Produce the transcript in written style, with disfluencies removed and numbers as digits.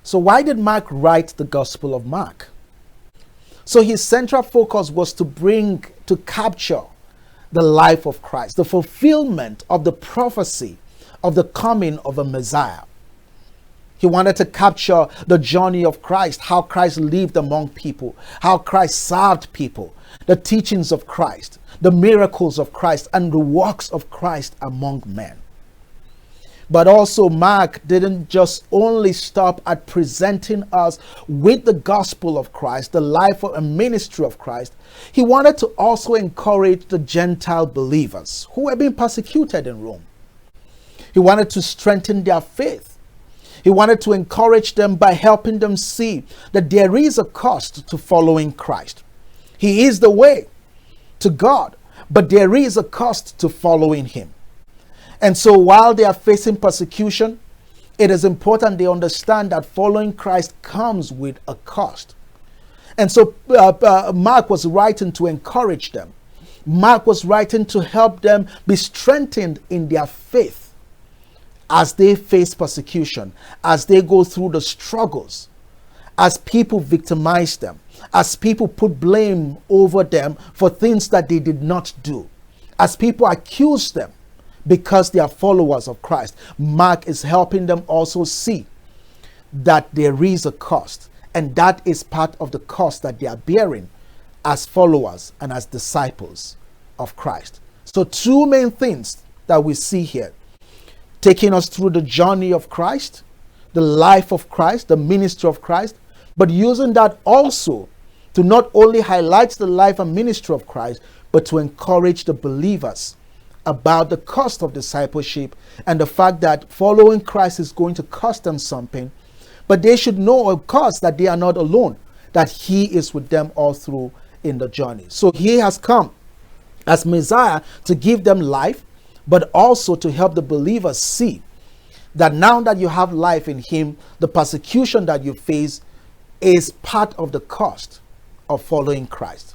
So why did Mark write the Gospel of Mark? So his central focus was to capture the life of Christ, the fulfillment of the prophecy of the coming of a Messiah. He wanted to capture the journey of Christ, how Christ lived among people, how Christ served people, the teachings of Christ, the miracles of Christ, and the works of Christ among men. But also Mark didn't just only stop at presenting us with the gospel of Christ, the life and ministry of Christ. He wanted to also encourage the Gentile believers who were being persecuted in Rome. He wanted to strengthen their faith. He wanted to encourage them by helping them see that there is a cost to following Christ. He is the way to God, but there is a cost to following him. And so while they are facing persecution, it is important they understand that following Christ comes with a cost. And so Mark was writing to encourage them. Mark was writing to help them be strengthened in their faith as they face persecution, as they go through the struggles, as people victimize them, as people put blame over them for things that they did not do, as people accuse them because they are followers of Christ. Mark is helping them also see that there is a cost, and that is part of the cost that they are bearing as followers and as disciples of Christ. So two main things that we see here, taking us through the journey of Christ, the life of Christ, the ministry of Christ, but using that also to not only highlight the life and ministry of Christ, but to encourage the believers about the cost of discipleship and the fact that following Christ is going to cost them something, but they should know, of course, that they are not alone, that he is with them all through in the journey. So he has come as Messiah to give them life, but also to help the believers see that now that you have life in him, the persecution that you face is part of the cost of following Christ.